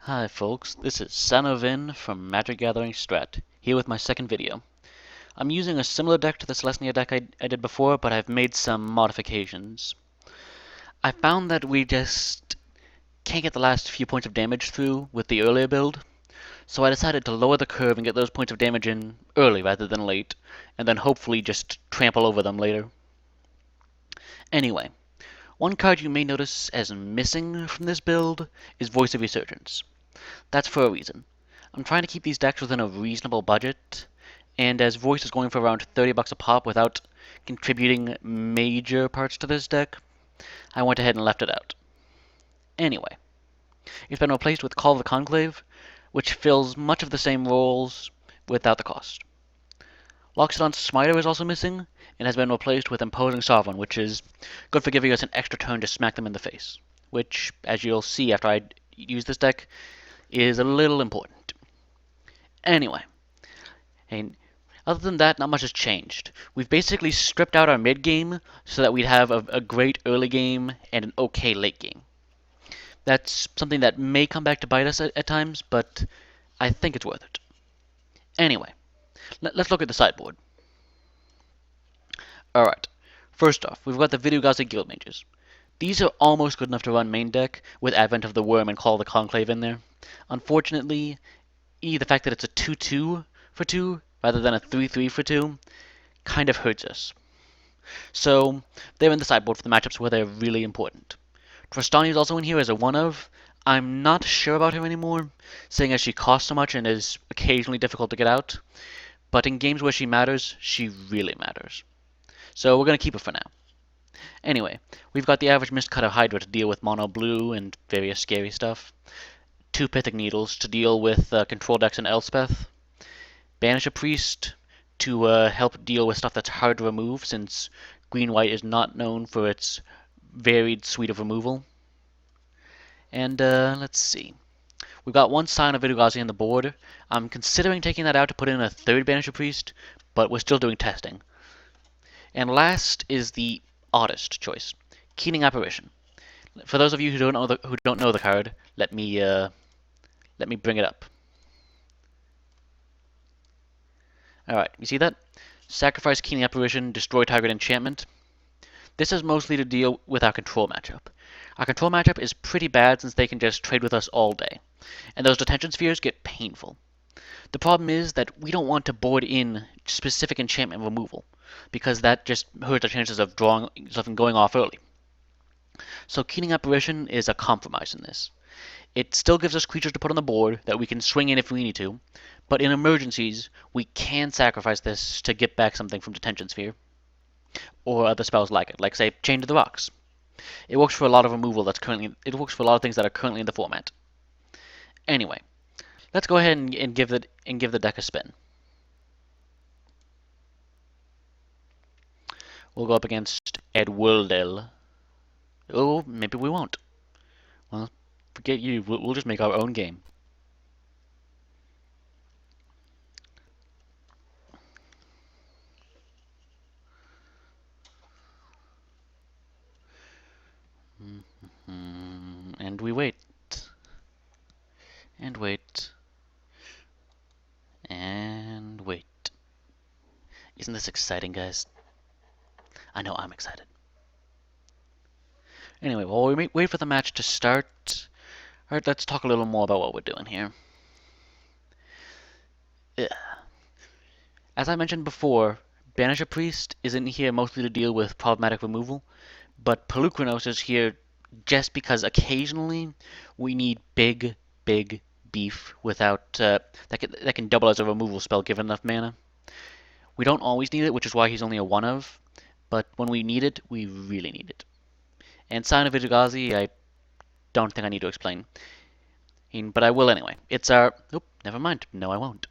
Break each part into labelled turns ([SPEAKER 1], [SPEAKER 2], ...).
[SPEAKER 1] Hi folks, this is Sanovin from MagicGatheringStrat, here with my second video. I'm using a similar deck to the Celestia deck I did before, but I've made some modifications. I found that we just can't get the last few points of damage through with the earlier build, so I decided to lower the curve and get those points of damage in early rather than late, and then hopefully just trample over them later. Anyway, one card you may notice as missing from this build is Voice of Resurgence. That's for a reason. I'm trying to keep these decks within a reasonable budget, and as Voice is going for around 30 bucks a pop without contributing major parts to this deck, I went ahead and left it out. Anyway, it's been replaced with Call of the Conclave, which fills much of the same roles without the cost. Loxodon's Smiter is also missing, and has been replaced with Imposing Sovereign, which is good for giving us an extra turn to smack them in the face, which, as you'll see after I use this deck, is a little important. Anyway, and other than that, not much has changed. We've basically stripped out our mid game so that we'd have a great early game and an okay late game. That's something that may come back to bite us at times, but I think it's worth it. Anyway, let's look at the sideboard. Alright, first off, we've got the Vidugazi Guild Mages. These are almost good enough to run main deck with Advent of the Worm and Call of the Conclave in there. Unfortunately, the fact that it's a 2-2 for 2 rather than a 3-3 for 2 kind of hurts us. So they're in the sideboard for the matchups where they're really important. Trostani is also in here as a one of. I'm not sure about her anymore, seeing as she costs so much and is occasionally difficult to get out. But in games where she matters, she really matters. So we're going to keep her for now. Anyway, we've got the average Mistcutter Hydra to deal with mono blue and various scary stuff. 2 Pythic Needles to deal with Control Decks and Elspeth. Banish a Priest to help deal with stuff that's hard to remove, since green-white is not known for its varied suite of removal. And let's see. We've got 1 Scion of Vidugazi on the board. I'm considering taking that out to put in a 3rd Banisher Priest, but we're still doing testing. And last is the oddest choice, Keening Apparition. For those of you who don't know the card, let me bring it up. Alright, you see that? Sacrifice Keening Apparition, destroy target enchantment. This is mostly to deal with our control matchup. Our control matchup is pretty bad since they can just trade with us all day, and those detention spheres get painful. The problem is that we don't want to board in specific enchantment removal, because that just hurts our chances of drawing stuff and going off early. So Keening Apparition is a compromise in this. It still gives us creatures to put on the board that we can swing in if we need to, but in emergencies, we can sacrifice this to get back something from Detention Sphere, or other spells like it, like say Chain to the Rocks. It works for a lot of removal it works for a lot of things that are currently in the format. Anyway, let's go ahead and give the deck a spin. We'll go up against Edwildel. Oh, maybe we won't. Well, forget you. We'll just make our own game. And we wait. And wait. And wait. Isn't this exciting, guys? I know I'm excited. Anyway, while we wait for the match to start, alright, let's talk a little more about what we're doing here. As I mentioned before, Banish a Priest is in here mostly to deal with problematic removal, but Pelucranos is here just because occasionally we need big beef without that can double as a removal spell given enough mana. We don't always need it, which is why he's only a one of, but when we need it, we really need it. And Scion of Vidugazi, I don't think I need to explain. But I will anyway. It's our... Oh, never mind. No, I won't.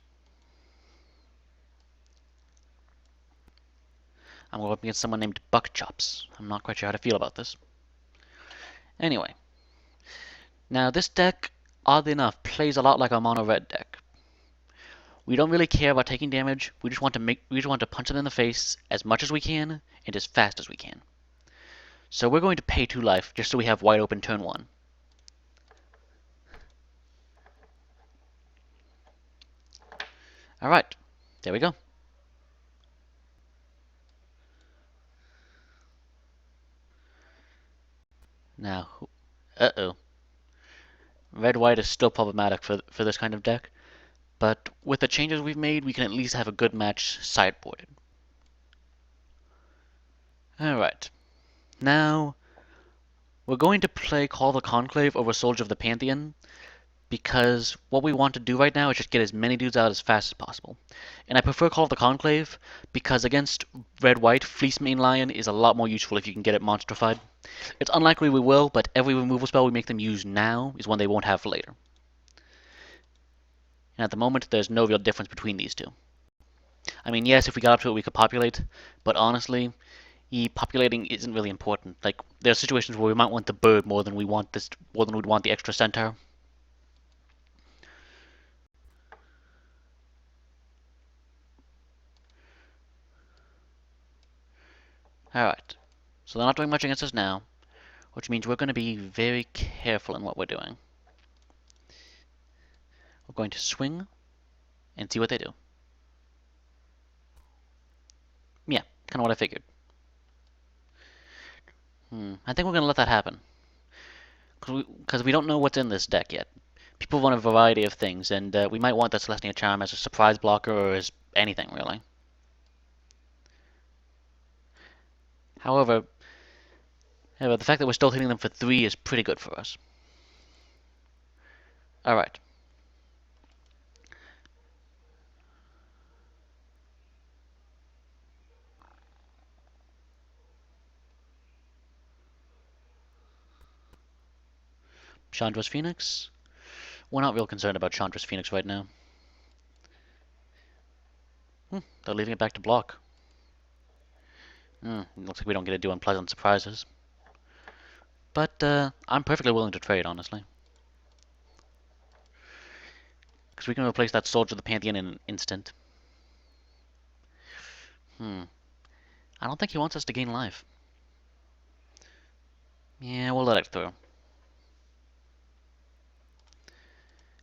[SPEAKER 1] I'm going up against someone named Buckchops. I'm not quite sure how to feel about this. Anyway. Now, this deck, oddly enough, plays a lot like our mono-red deck. We don't really care about taking damage. We just want to punch them in the face as much as we can and as fast as we can. So we're going to pay 2 life just so we have wide open turn 1. Alright, there we go. Now, uh-oh. Red-white is still problematic for this kind of deck, but with the changes we've made, we can at least have a good match sideboarded. Alright, now we're going to play Call the Conclave over Soldier of the Pantheon, because what we want to do right now is just get as many dudes out as fast as possible. And I prefer Call of the Conclave because against red-white, Fleece Mane Lion is a lot more useful if you can get it monstrified. It's unlikely we will, but every removal spell we make them use now is one they won't have for later. And at the moment, there's no real difference between these two. I mean, yes, if we got up to it, we could populate, but honestly, populating isn't really important. Like, there are situations where we might want the bird more than we want this, more than we'd want the extra centaur. Alright, so they're not doing much against us now, which means we're going to be very careful in what we're doing. We're going to swing and see what they do. Yeah, kind of what I figured. I think we're going to let that happen. Because we don't know what's in this deck yet. People want a variety of things, and we might want that Celestia Charm as a surprise blocker or as anything, really. However, the fact that we're still hitting them for 3 is pretty good for us. Alright. Chandra's Phoenix. We're not real concerned about Chandra's Phoenix right now. They're leaving it back to block. Looks like we don't get to do unpleasant surprises. But I'm perfectly willing to trade, honestly. Because we can replace that Soldier of the Pantheon in an instant. I don't think he wants us to gain life. Yeah, we'll let it through.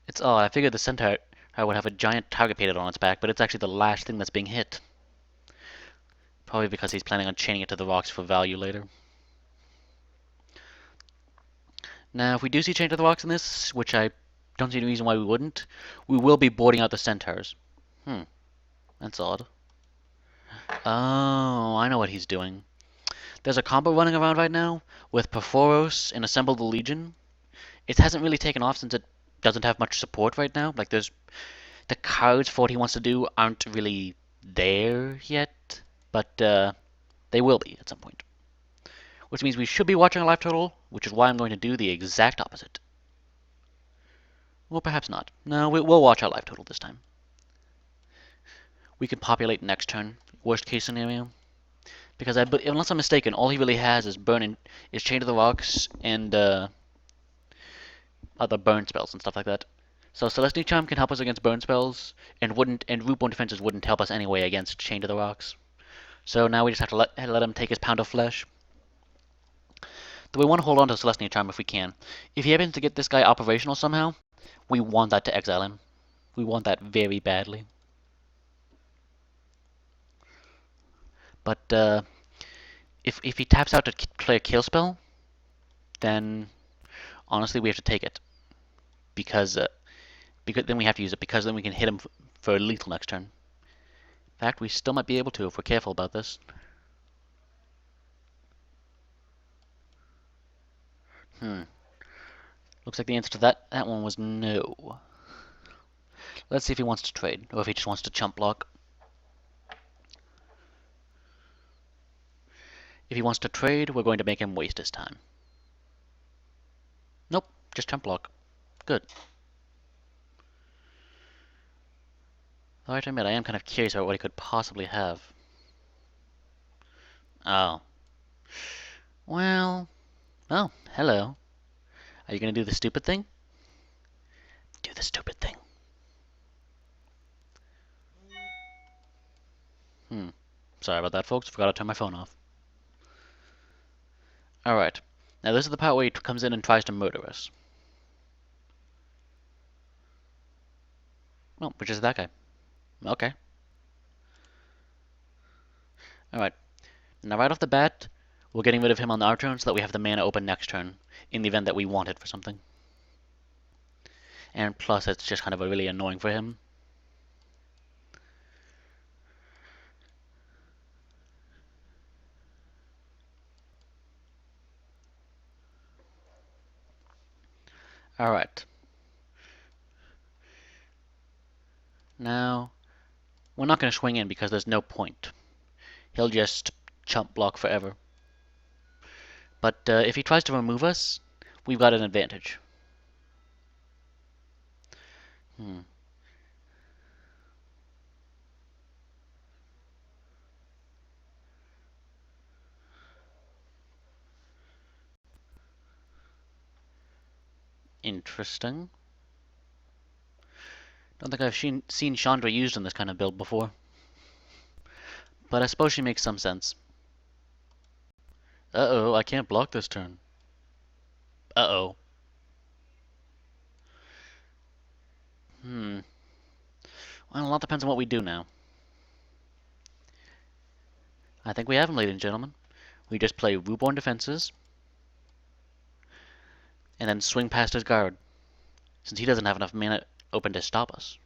[SPEAKER 1] It's odd. I figured the centaur would have a giant target painted on its back, but it's actually the last thing that's being hit. Probably because he's planning on chaining it to the rocks for value later. Now, if we do see chain to the rocks in this, which I don't see any reason why we wouldn't, we will be boarding out the centaurs. That's odd. Oh, I know what he's doing. There's a combo running around right now with Perforos and Assemble the Legion. It hasn't really taken off since it doesn't have much support right now. Like, there's the cards for what he wants to do aren't really there yet, but they will be at some point. Which means we should be watching a life total, which is why I'm going to do the exact opposite. Well, perhaps not. No, we'll watch our life total this time. We can populate next turn, worst case scenario. Because unless I'm mistaken, all he really has is Chain to the Rocks and other burn spells and stuff like that. So Celestia Charm can help us against burn spells, and Rootborn Defenses wouldn't help us anyway against Chain to the Rocks. So now we just have to let him take his pound of flesh. Though we want to hold on to Celestia Charm if we can. If he happens to get this guy operational somehow, we want that to exile him. We want that very badly. But if he taps out to play a kill spell, then honestly we have to take it. Because then we have to use it, because then we can hit him for lethal next turn. In fact, we still might be able to if we're careful about this. Looks like the answer to that one was no. Let's see if he wants to trade, or if he just wants to chump block. If he wants to trade, we're going to make him waste his time. Nope, just chump block. Good. Though I have to admit, I am kind of curious about what he could possibly have. Oh. Well. Oh, hello. Are you going to do the stupid thing? Do the stupid thing. Sorry about that, folks. Forgot to turn my phone off. Alright. Now this is the part where he comes in and tries to murder us. Oh, which is that guy. Okay. Alright. Now right off the bat, we're getting rid of him on our turn so that we have the mana open next turn, in the event that we want it for something. And plus, it's just kind of really annoying for him. Alright. Now, we're not going to swing in because there's no point. He'll just chump block forever. But if he tries to remove us, we've got an advantage. Hmm. Interesting. Don't think I've seen Chandra used in this kind of build before. But I suppose she makes some sense. Uh-oh, I can't block this turn. Uh-oh. Hmm. Well, a lot depends on what we do now. I think we have him, ladies and gentlemen. We just play Reborn Defenses, and then swing past his guard, since he doesn't have enough mana open to stop us.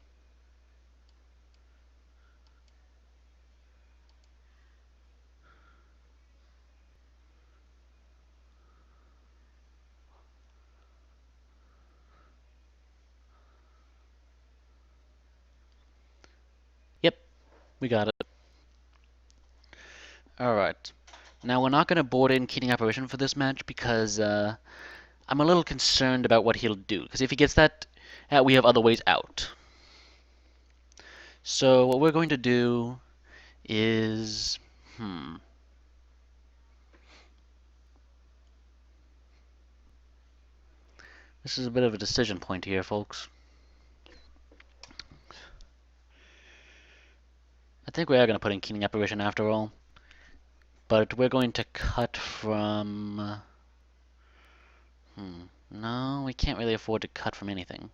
[SPEAKER 1] Yep, we got it. Alright. Now, we're not going to board in Keating Apparition for this match because I'm a little concerned about what he'll do. Because if he gets that, we have other ways out. So, what we're going to do is. This is a bit of a decision point here, folks. I think we are going to put in Keening Apparition after all. But we're going to cut from... No, we can't really afford to cut from anything.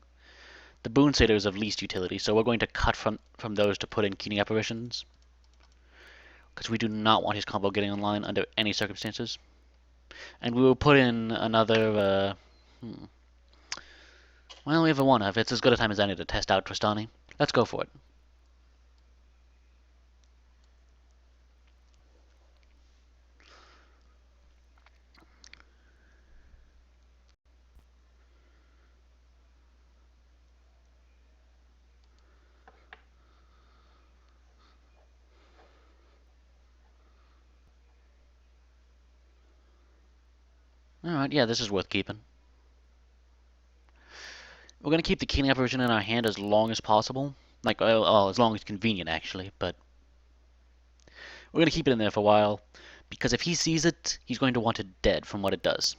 [SPEAKER 1] The Boon Satyr is of least utility, so we're going to cut from those to put in Keening Apparitions. Because we do not want his combo getting online under any circumstances. And we will put in another... Well, we have a one of. It's as good a time as any to test out Tristani. Let's go for it. Alright, yeah, this is worth keeping. We're going to keep the Keening Apparition in our hand as long as possible. Like, as long as convenient, actually, but... We're going to keep it in there for a while, because if he sees it, he's going to want it dead from what it does.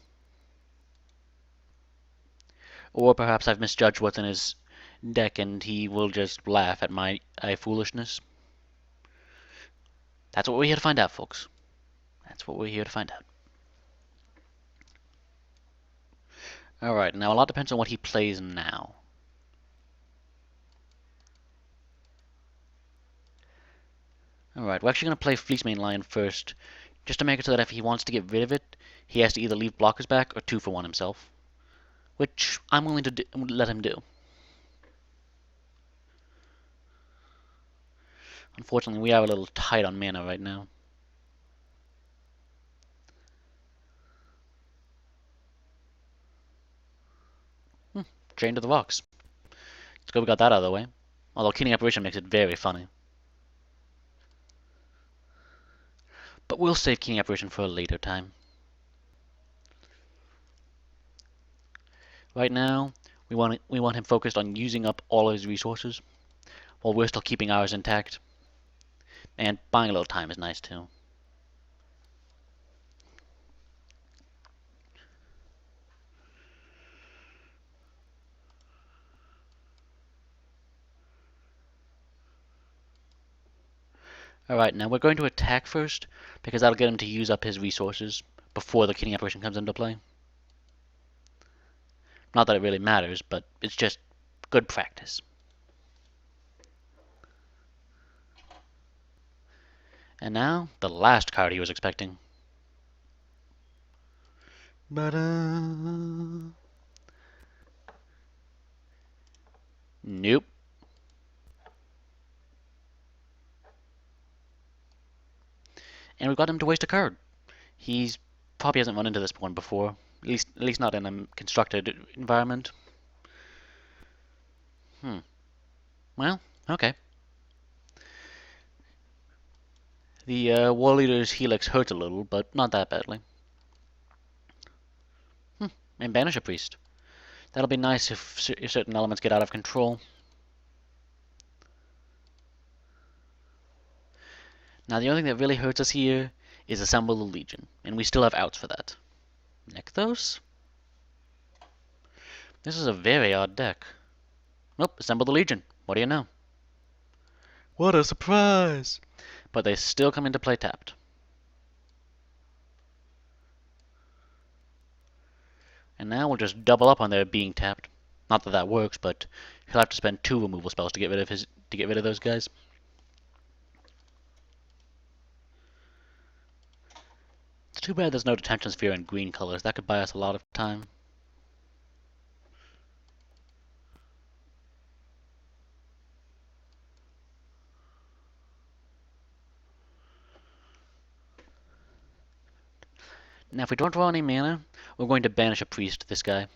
[SPEAKER 1] Or perhaps I've misjudged what's in his deck and he will just laugh at my foolishness. That's what we're here to find out, folks. That's what we're here to find out. Alright, now a lot depends on what he plays now. Alright, we're actually going to play Fleecemane Lion first, just to make it so that if he wants to get rid of it, he has to either leave blockers back or 2-for-1 himself. Which I'm willing to let him do. Unfortunately, we are a little tight on mana right now. Chain to the Rocks. It's good we got that out of the way. Although Keening Apparition makes it very funny. But we'll save Keening Apparition for a later time. Right now, we want him focused on using up all of his resources, while we're still keeping ours intact. And buying a little time is nice too. Alright, now we're going to attack first, because that'll get him to use up his resources before the Keening Apparition comes into play. Not that it really matters, but it's just good practice. And now, the last card he was expecting. Ba-da. Nope. And we got him to waste a card. He's probably hasn't run into this one before. At least not in a constructed environment. Well, okay. The War Leader's Helix hurts a little, but not that badly. And banish a priest. That'll be nice if certain elements get out of control. Now the only thing that really hurts us here is Assemble the Legion, and we still have outs for that. Nykthos? This is a very odd deck. Nope, Assemble the Legion. What do you know? What a surprise! But they still come into play tapped. And now we'll just double up on their being tapped. Not that that works, but he'll have to spend 2 removal spells to get rid of those guys. It's too bad there's no Detention Sphere in green colors. That could buy us a lot of time. Now, if we don't draw any mana, we're going to banish a priest to this guy.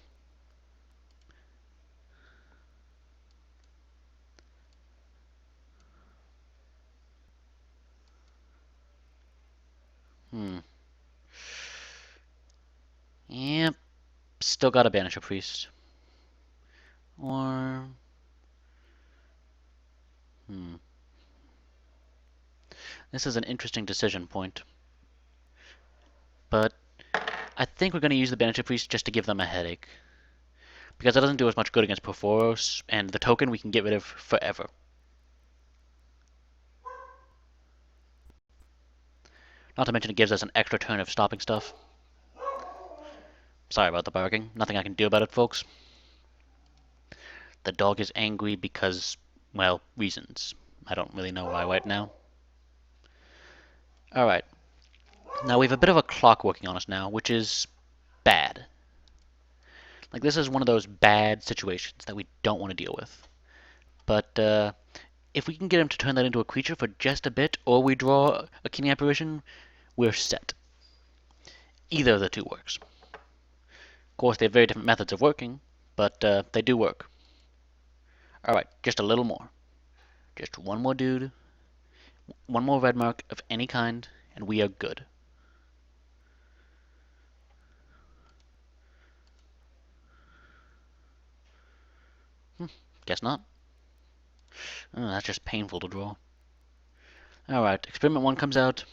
[SPEAKER 1] Yep. Still gotta banish a priest. Or... This is an interesting decision point. But I think we're going to use the Banish a Priest just to give them a headache. Because it doesn't do as much good against Porphyros, and the token we can get rid of forever. Not to mention it gives us an extra turn of stopping stuff. Sorry about the barking. Nothing I can do about it, folks. The dog is angry because, well, reasons. I don't really know why right now. Alright. Now we have a bit of a clock working on us now, which is bad. Like, this is one of those bad situations that we don't want to deal with. But, if we can get him to turn that into a creature for just a bit, or we draw a King Apparition, we're set. Either of the two works. Of course, they have very different methods of working, but they do work. Alright, just a little more. Just one more dude, one more red mark of any kind, and we are good. Guess not. Oh, that's just painful to draw. Alright, Experiment 1 comes out,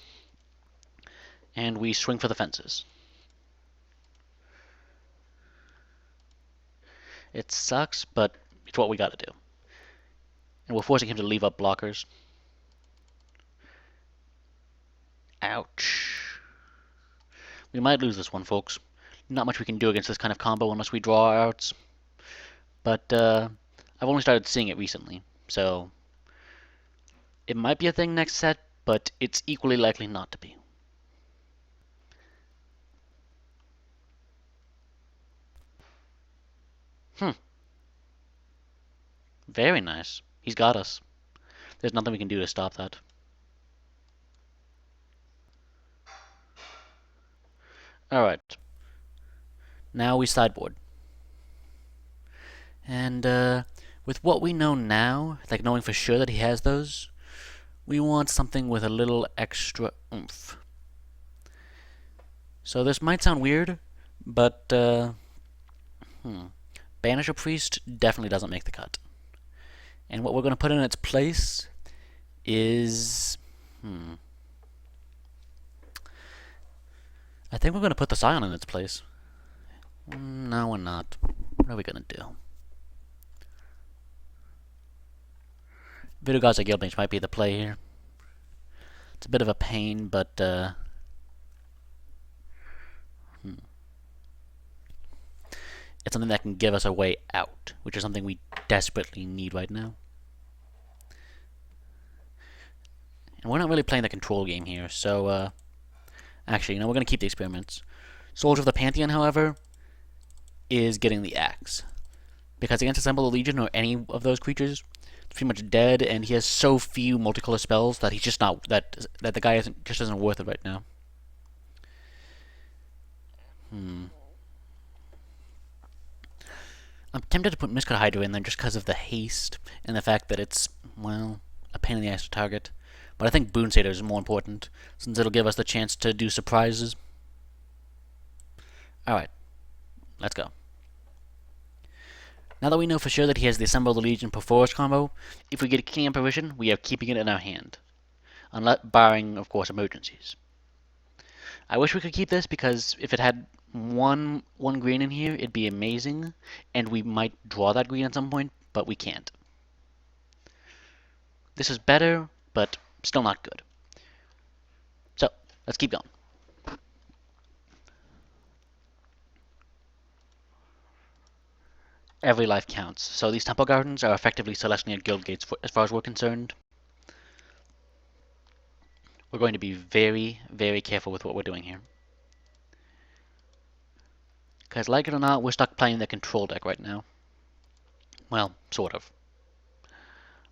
[SPEAKER 1] and we swing for the fences. It sucks, but it's what we gotta do. And we're forcing him to leave up blockers. Ouch. We might lose this one, folks. Not much we can do against this kind of combo unless we draw our outs. But I've only started seeing it recently, so it might be a thing next set, but it's equally likely not to be. Very nice. He's got us. There's nothing we can do to stop that. Alright. Now we sideboard. And with what we know now, like knowing for sure that he has those, we want something with a little extra oomph. So this might sound weird, but Banish a Priest definitely doesn't make the cut. And what we're going to put in its place is... I think we're going to put the Scion in its place. No, we're not. What are we going to do? Vidugaza Guildmage might be the play here. It's a bit of a pain, but it's something that can give us a way out, which is something we desperately need right now. And we're not really playing the control game here, so, actually, we're going to keep the experiments. Soldier of the Pantheon, however, is getting the axe. Because against Assemble the Legion or any of those creatures, it's pretty much dead, and he has so few multicolor spells that he's just not, that the guy just isn't worth it right now. I'm tempted to put Miscut Hydra in there just because of the haste and the fact that it's, well, a pain in the ass to target. But I think Boon Satyr is more important, since it'll give us the chance to do surprises. Alright, let's go. Now that we know for sure that he has the Assemble the Legion Perforce combo, if we get King Apparition, we are keeping it in our hand. Unless, barring, of course, emergencies. I wish we could keep this because if it had one green in here, it'd be amazing, and we might draw that green at some point, but we can't. This is better, but still not good. So, let's keep going. Every life counts. So these Temple Gardens are effectively Celestial Guild Gates as far as we're concerned. We're going to be very, very careful with what we're doing here. Because, like it or not, we're stuck playing the control deck right now. Well, sort of.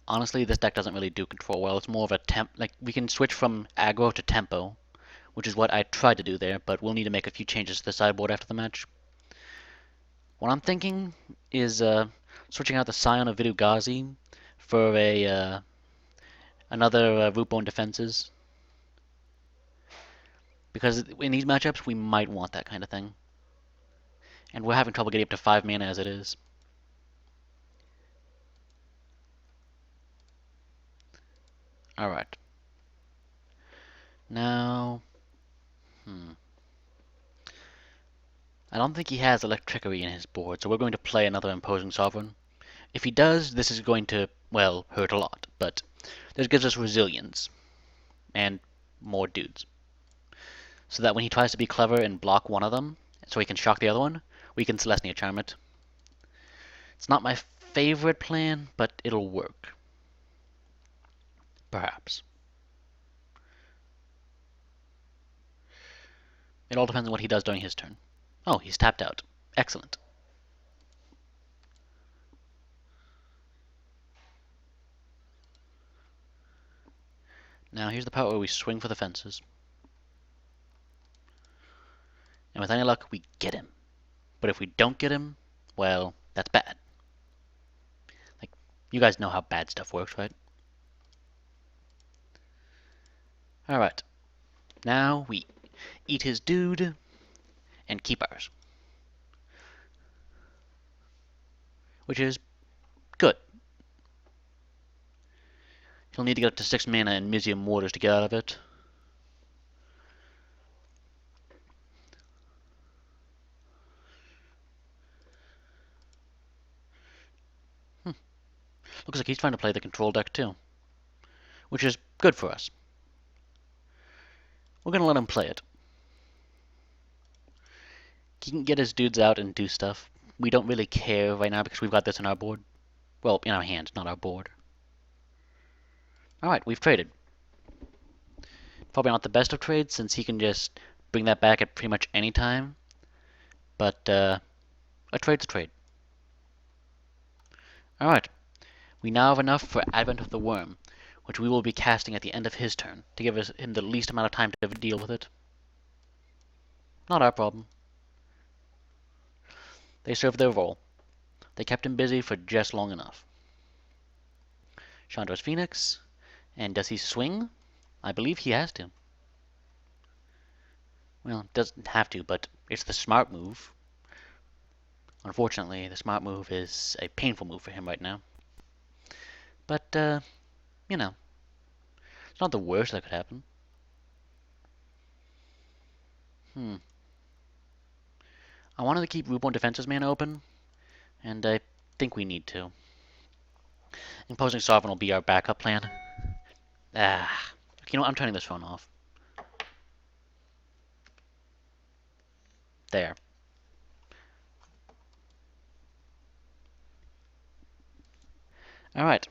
[SPEAKER 1] Honestly, this deck doesn't really do control well. It's more of a like, we can switch from aggro to tempo, which is what I tried to do there, but we'll need to make a few changes to the sideboard after the match. What I'm thinking is switching out the Scion of Vidu-Ghazi for a another Rootborn Defenses. Because in these matchups, we might want that kind of thing. And we're having trouble getting up to 5 mana as it is. Alright. Now... I don't think he has Electricity in his board, so we're going to play another Imposing Sovereign. If he does, this is going to, well, hurt a lot, but this gives us resilience. And more dudes. So that when he tries to be clever and block one of them, so he can shock the other one, we can Celestia Charm it. It's not my favorite plan, but it'll work. Perhaps. It all depends on what he does during his turn. Oh, he's tapped out. Excellent. Now here's the part where we swing for the fences. And with any luck, we get him. But if we don't get him, well, that's bad. Like, you guys know how bad stuff works, right? Alright. Now we eat his dude and keep ours. Which is good. He'll need to get up to 6 mana and Mizzium Mortars to get out of it. Looks like he's trying to play the control deck too. Which is good for us. We're going to let him play it. He can get his dudes out and do stuff. We don't really care right now because we've got this on our board. Well, in our hand, not our board. Alright, we've traded. Probably not the best of trades since he can just bring that back at pretty much any time. But, a trade's a trade. Alright. We now have enough for Advent of the Worm, which we will be casting at the end of his turn to give him the least amount of time to deal with it. Not our problem. They served their role. They kept him busy for just long enough. Chandra's Phoenix. And does he swing? I believe he has to. Well, doesn't have to, but it's the smart move. Unfortunately, the smart move is a painful move for him right now. But, you know, it's not the worst that could happen. I wanted to keep Rootborn Defenses mana open, and I think we need to. Imposing Sovereign will be our backup plan. You know what? I'm turning this phone off. There. Alright.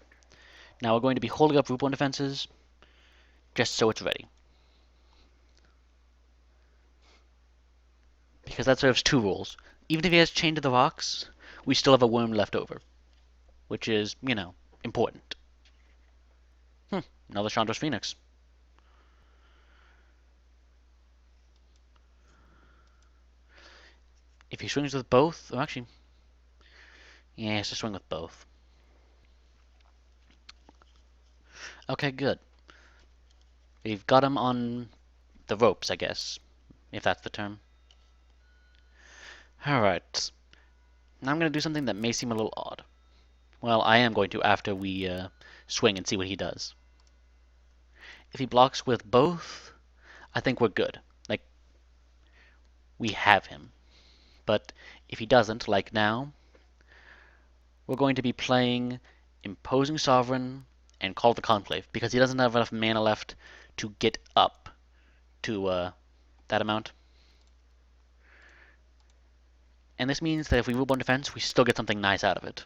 [SPEAKER 1] Now we're going to be holding up Rootborn Defenses just so it's ready. Because that serves two rules. Even if he has Chain to the Rocks, we still have a worm left over. Which is, you know, important. Another Chandra's Phoenix. If he swings with both, or actually, yeah, he has to swing with both. Okay, good. We've got him on the ropes, I guess, if that's the term. Alright. Now I'm going to do something that may seem a little odd. Well, I am going to after we swing and see what he does. If he blocks with both, I think we're good. Like, we have him. But if he doesn't, like now, we're going to be playing Imposing Sovereign and Call the Conclave, because he doesn't have enough mana left to get up to that amount. And this means that if we rule one defense, we still get something nice out of it.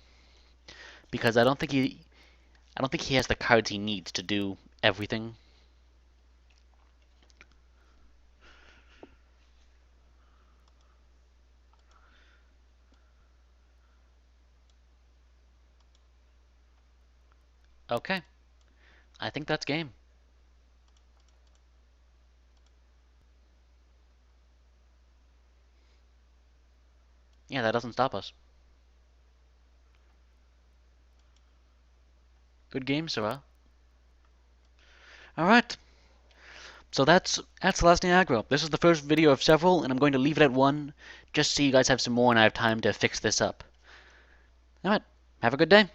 [SPEAKER 1] Because I don't think he has the cards he needs to do everything. Okay. I think that's game. Yeah, that doesn't stop us. Good game, Sarah. Alright. So that's Last Niagara. This is the first video of several, and I'm going to leave it at one, just so you guys have some more and I have time to fix this up. Alright. Have a good day.